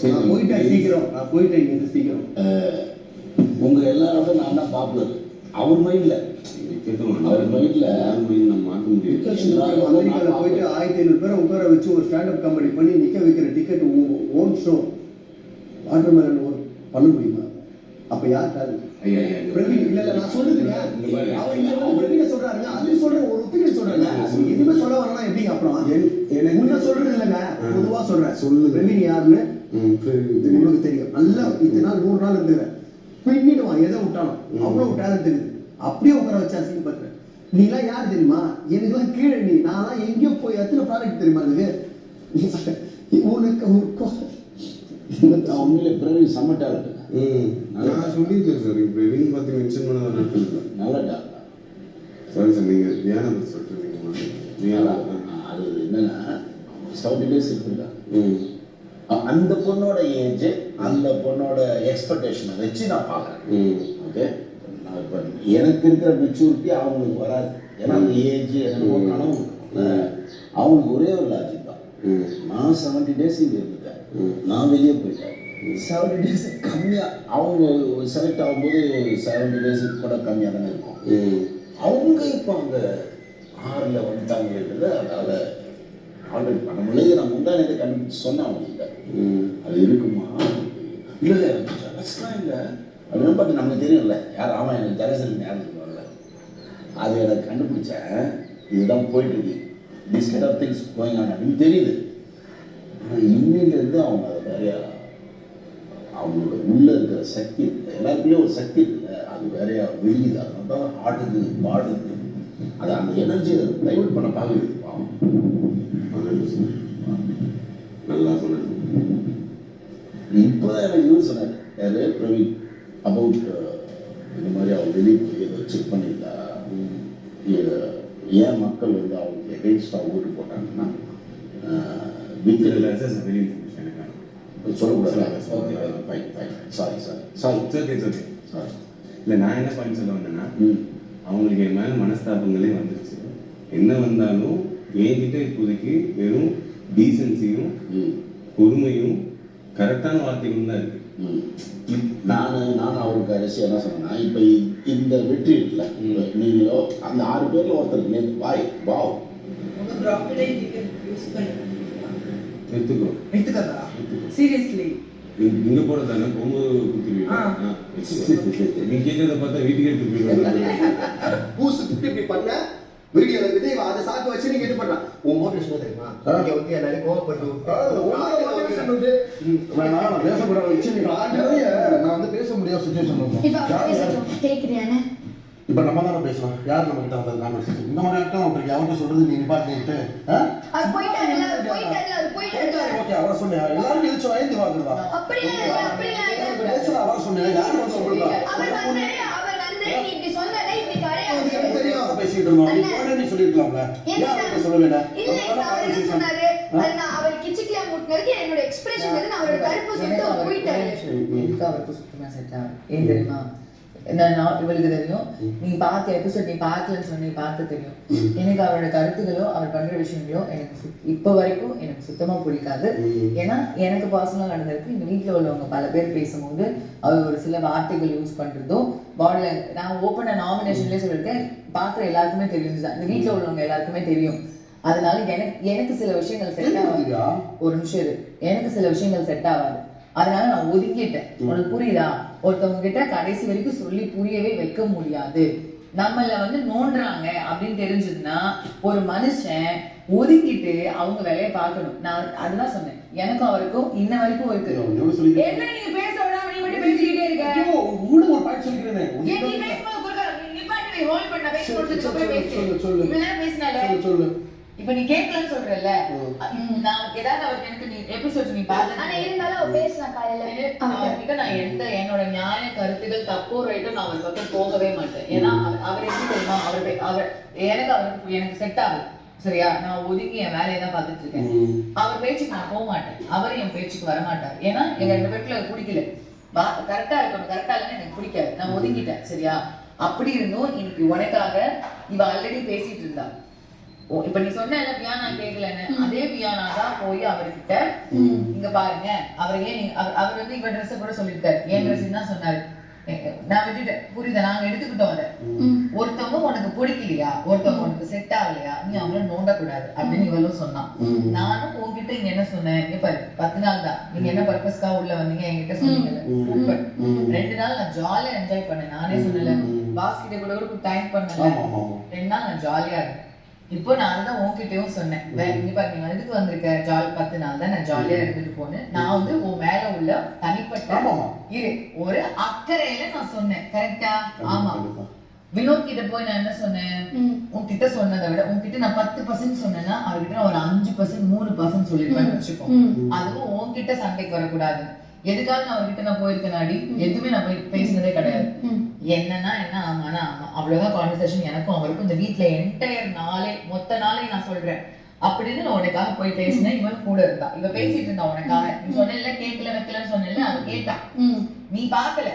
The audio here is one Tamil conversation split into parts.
நான் போயிட்டேன் சீக்கிரம், நான் போயிட்டேன் இங்கே சீக்கிரம். உங்கள் எல்லாரோட நான் தான் பாப்புலர். அவர் மைண்டில் அவர் மைண்டில் நம்ம மாற்ற முடியும். அமெரிக்காவில் போயிட்டு 1500 பேரை உட்கார வச்சு ஒரு ஸ்டாண்டப் காமெடி பண்ணி நிற்க வைக்கிற ticket own show water melon பண்ண முடியுமா? அப்போ யார் காது? பிரவீன் இல்லை நான் சொல்லுதுங்க. அவர் இங்கே வந்து பிரவீனை சொல்கிறாருங்க, அது சொல்கிறேன், ஒரு ஒப்பீனியன் சொல்கிறேங்க. எதுவுமே சொல்ல வரலாம் எப்படிங்க? அப்புறம் எனக்கு முன்ன சொல்கிறது இல்லைங்க, பொதுவாக சொல்கிறேன். சொல்லு பிரவீன் யாருன்னு உங்களுக்கு தெரியும். நல்லா இத்தனை நாள் 3 நாள் இருந்துக்கிறேன், பின்னிடுவான் எதை விட்டாலும். அவ்வளோ டேலண்ட் இருக்குது. அப்படியே உட்கார வச்சா அசிங்கப்படுறேன். நீலாம் யார் தெரியுமா? எனக்குலாம் கீழே நீ. நான்லாம் எங்கேயோ போய் எத்தனை ப்ராடக்ட் தெரியுமா எனக்கு உனக்கு உண்மையிலே பிரவீன் செம்ம டேலண்ட். நான் சொல்லியிருக்கேன் சார். பிரவீன் பற்றி மென்ஷன் பண்ண நல்ல டேலண்ட். சாரி சார், நீங்கள் தியானம் சொல்லிட்டு நீங்கள் அது என்னன்னா 70 days இருக்குல்ல, அந்த பொண்ணோட ஏஜ் அந்த பொண்ணோட எக்ஸ்பெக்டேஷனை வச்சு நான் பார்க்குறேன். ஓகே, நான் இப்போ எனக்கு இருக்கிற மெச்சூரிட்டி அவங்களுக்கு வராது. ஏன்னா அந்த ஏஜ் எனக்கு கனவு அவங்களுக்கு ஒரே ஒரு லாஜிக் தான். நான் 70 days இங்கே இருந்துட்டேன், நான் வெளியே போயிட்டேன். 70 days கம்மியாக அவங்க செலக்ட் ஆகும்போது 70 days கூட கம்மியாக தானே இருக்கும். அவங்க இப்போ அந்த 6ல் வந்துட்டாங்கிறது அதாவது ஆல்ரெடி பண்ண முடியாது. நான் முந்தானே கண்டுபிடிச்சு சொன்னேன் அவங்ககிட்ட, அது இருக்குமா? இல்லை இல்லை எனக்கு ஜலஸ்லாம் இல்லை அப்படின்னு பார்த்து நமக்கு தெரியும்ல யார். ஆமாம், எனக்கு ஜலசன் யாரும் சொல்லுவாங்கல்ல, அது எனக்கு கண்டுபிடிச்சேன். இதுதான் போயிட்டுருக்கு, this kind of things going on அப்படின்னு தெரியுது. ஆனால் இன்னிலேருந்து அவங்க அதை வேறையா அவங்களோட உள்ளே இருக்கிற சக்தி இருக்குது, எல்லாருக்குள்ளேயும் ஒரு சக்தி இருக்குல்ல, அது வேறையா வெளியுது. அதனால தான் ஆடுது பாடுது, அது அந்த எனர்ஜியை டைவர்ட் பண்ண பார்க்குது. நல்லா சொன்னேன். இப்போதான் எனக்கு இவர் சொன்னார், யார் பிரவீன், அபவுட் இந்த மாதிரி அவங்க வெளியே போய் ஏதோ செக் பண்ணியிருந்தா ஏன் மக்கள் வந்து அவங்களுக்கு எகெயின்ஸ்டாக ஓட்டு போட்டாங்கன்னா சொல்லக்கூடாது. இல்லை, நான் என்ன பண்ணி சொல்ல வந்தேன்னா, அவங்களுக்கு என் மேலே மனஸ்தாபங்களே வந்துருச்சு. என்ன வந்தாலும் என்கிட்ட இப்போதைக்கு வெறும் டீசன்சியும் பொறுமையும் கரெக்டான வார்த்தைகளும் தான் இருக்கு. நானும் அவருக்கு அரசியல் என்ன சொன்னேன்னா, இப்போ இந்த வெற்றி இருக்குல்ல, நீங்களோ அந்த 6 பேரில் ஒருத்தருக்கு நேற்று வாய் வாவ் எடுத்துக்கோ சீரியஸ்லி இங்க போறதானே பொம்மை குத்துவீங்க. நீ கேட்கறத பார்த்தா வீட்டுக்கு எடுத்து போயிடுவாங்க. பூசு குட்டி இப்படி பண்ண வீடியோல விஜய் அதை சாக்கு வச்சு நீங்க இது பண்ணலாம். உன் மோட்டிவேஷன் தெரியுமா? இங்க வந்து எல்லாரும் கோவப்பட்டு நான் பேசக்கூடாத வச்சு நான் வந்து பேச முடியாத சுச்சுவேஷன். இப்போ நம்ம தானே பேசலாம். யார் நம்ம கிட்ட வந்தது? நான் இந்த மாதிரி ஆக்டா உங்களுக்கு அவர்கிட்ட சொல்றது நீ நிப்பாட்டிட்டு ஓகே அவரை சொன்னேன். எல்லாரும் எழுச்சு வயந்து வாங்குறதா பேசலாம். அவரை சொன்னேன். யாரும் வந்து சொல்றா பேசிட்டு இருந்தோம். நீ சொல்லிருக்கலாம்ல, யாரும் சொல்ல வேண்டாம். என்னோட எக்ஸ்பிரஷன் வந்து நான் அவரோட கருப்பு சொல்லிட்டு போயிட்டாரு. அவருக்கு சுத்தமா செட் ஆகும். ஏன் தெரியுமா? நான் இவளுக்கு தெரியும், நீ பார்த்த எபிசோட் நீ பார்க்கலன்னு சொன்ன, நீ பார்த்து தெரியும். எனக்கு அவரோட கருத்துக்களோ அவர் பண்ற விஷயங்களோ எனக்கு இப்போ வரைக்கும் எனக்கு சுத்தமா பிடிக்காது. ஏன்னா எனக்கு பர்சனலாக நடந்திருக்கு. எங்க வீட்டில் உள்ளவங்க பல பேர் பேசும்போது அவர் ஒரு சில வார்த்தைகள் யூஸ் பண்றதோ பாடில நான் ஓப்பனா நாமினேஷன்லேயே சொல்லியிருக்கேன், பார்க்குற எல்லாருக்குமே தெரியும். இந்த வீட்டில் உள்ளவங்க எல்லாருக்குமே தெரியும். அதனால எனக்கு சில விஷயங்கள் செட் ஆகாது. ஒரு நிமிஷம், எனக்கு சில விஷயங்கள் செட் ஆகாது. அதனால நான் ஒதுக்கிட்டேன். உனக்கு புரியுதா? ஒருத்தவங்க கிட்ட கடைசி வரைக்கும் சொல்லி புரியவே வைக்க முடியாது. நம்மள வந்து நோண்டுறாங்க அப்படின்னு தெரிஞ்சதுன்னா ஒரு மனுஷன் ஒதுக்கிட்டு அவங்க வேலையை பார்க்கணும். நான் அதுதான் சொன்னேன். எனக்கும் அவருக்கும் இன்ன வரைக்கும் இருக்கு. என்ன நீங்க பேச விடாம நீ மட்டும் பேசிக்கிட்டே இருக்க? ஒரு பாயிண்ட் சொல்லிக்கிறேன். நீ பேசும்போது குறுக்க நிப்பாட்டி ஹோல்ட் பண்ண பேசி முடிச்சிட்டு போய் பேசு. சொல்லு இவ்வளவு பேசினாலே சொல்லு. இப்ப நீ கேட்கலன்னு சொல்றல, நான் ஏதாவது அவருக்கு எனக்கு நீ எபிசோட் நீ பாத்து ஆனா இருந்தாலும் அவ பேசினா காலையில அவர்கிட்ட நான் என்னோட நியாய கருத்துக்கள் தப்போ ரைட்டோ நான் அவர் பக்கம் போகவே மாட்டேன். ஏன்னா அவர் எப்படி தெரியுமா, அவர் எனக்கு செட் ஆகுது. சரியா? நான் ஒதுங்கி என் வேலையை தான் பார்த்துட்டு இருக்கேன். அவர் பேச்சுக்கு நான் போக மாட்டேன், அவர் என் பேச்சுக்கு வர மாட்டார். ஏன்னா எங்க 2 பேருக்குள்ள பிடிக்கல. கரெக்டா இருக்கணும், கரெக்டா இல்லைன்னு எனக்கு பிடிக்காது. நான் ஒதுங்கிட்டேன். சரியா? அப்படி இருந்தும் இன்னைக்கு உனக்காக இவ ஆல்ரெடி பேசிட்டு இருந்தா. இப்ப நீ சொன்ன வியானா கேட்கலன்னு அதே வியானா தான் போய் அவர்கிட்ட இங்க பாருங்க அவர் ஏன் அவர் வந்து இவ ட்ரெஸ் கூட சொல்லிருக்காரு என் ட்ரெஸ் தான் சொன்னாரு நான் விட்டுட்டேன் புரியுதா நாங்க எடுத்துக்கிட்டோம் அதை ஒருத்தவங்க உனக்கு பிடிக்கலையா ஒருத்தவங்க உனக்கு செட் ஆகலையா நீ அவங்கள நோண்ட கூடாது அப்படின்னு இவளும் சொன்னான் நானும் உங்ககிட்ட இங்க என்ன சொன்னேன் இங்க பாரு 10 நாள் தான் நீங்க என்ன பர்பஸ்க்காக உள்ள வந்தீங்க என்கிட்ட சொன்னீங்கல்ல சூப்பர் 2 நாள் நான் ஜாலியா என்ஜாய் பண்ணேன் நானே சொன்னல பாஸ் கிட்ட கூட டைம் பண்ணல 2 நாள் நான் ஜாலியா இருந்தேன் இப்போ நான் அதுதான் உன்கிட்டயும் சொன்னேன் இங்க பாரு நீ எதுக்கு வந்திருக்க 10 நாள் தான் நான் ஜாலியா இருந்துட்டு போனேன் நான் வந்து உன் மேல உள்ள தனிப்பட்ட இரு ஒரு அக்கறையில நான் சொன்னேன் கரெக்டா ஆமா வினோத் கிட்ட போய் நான் என்ன சொன்னேன் உன்கிட்ட சொன்னதை விட உன்கிட்ட நான் 10% சொன்னேன்னா அவர்கிட்ட நான் ஒரு 5% 3% சொல்லிருப்பேன்னு வச்சுக்கோ அதுவும் உன்கிட்ட சண்டைக்கு வரக்கூடாது எதுக்காக நான் அவர்கிட்ட நான் போயிருக்கேனாடி எதுவுமே நான் போய் பேசினதே கிடையாது என்னன்னா என்ன ஆமானா ஆமா அவ்வளவுதான் கான்வர்சேஷன் எனக்கும் அவருக்கும் இந்த வீட்டுல என்டையர் நாளே மொத்த நாளே நான் சொல்றேன் அப்படின்னு நான் உனக்காக போய் பேசினேன் இவன் கூட இருந்தா இவ பேசிட்டு இருந்தா உனக்காக நீ சொன்ன கேட்கல வைக்கலன்னு சொன்ன அவ கேட்டா நீ பாக்கல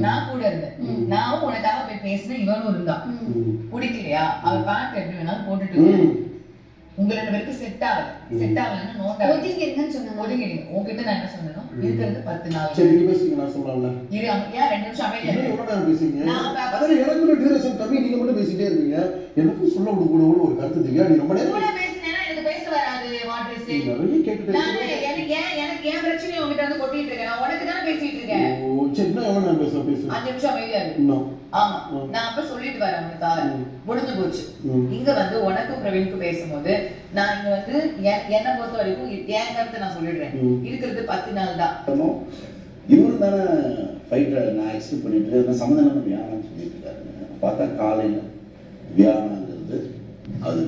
நான் கூட இருந்தேன் நானும் உனக்காக போய் பேசினேன் இவனும் இருந்தா பிடிக்கலையா அவர் பேண்ட் எப்படி வேணாலும் போட்டுட்டு உங்க 2 பேருக்கு செட் ஆகலன்னு நோட்டா ஒதுங்கிருங்கன்னு சொன்னாங்க ஒதுங்கிடுங்க உங்ககிட்ட நான் என்ன சொன்னேனோ இருக்கிறது 10 நாள் சரி நீ பேசுங்க நான் சொல்லலாம்ல இரு ஏன் 2 நிமிஷம் அமைதியா என்ன இரு. எவ்வளவு நேரம் பேசுறீங்க நான் அதான் எனக்கு டியூரேஷன் கம்மி நீங்க மட்டும் பேசிட்டே இருக்கீங்க எனக்கும் சொல்ல கூட ஒரு கருத்து தெரியா நீ ரொம்ப நேரம் கூட பேசினேன்னா எனக்கு பேச வராது வாட்ரஸ் நீ நிறைய கேட்டுட்டே நானே எனக்கு ஏன் பிரச்சனையை உங்ககிட்ட வந்து கொட்டிட்டு இருக்கேன் நான் உனக்கு தானே பேசிட்டு இருக்கேன் ஓ சரி என்ன எவ்வளவு நேரம் பேச 5 நிமிஷம் அமைதியா இரு இன்னும் ஆமா நான் அப்ப சொல்லிட்டு வரேன் உனக்காக முடிஞ்சு போச்சு இங்க வந்து உனக்கும் பிரவீனுக்கும் பேசும்போது நான் இங்க வந்து என்ன பொறுத்த வரைக்கும் என் கருத்தை நான் சொல்லிடுறேன் இருக்கிறது 10 நாள் தான் இவரு தானே ஃபைட்டை நான் எக்ஸ்பெக்ட் பண்ணிட்டு இருந்தேன் சம்மந்தம் வியானான்னு சொல்லிட்டு இருக்காரு பார்த்தா காலையில் வியானாங்கிறது அது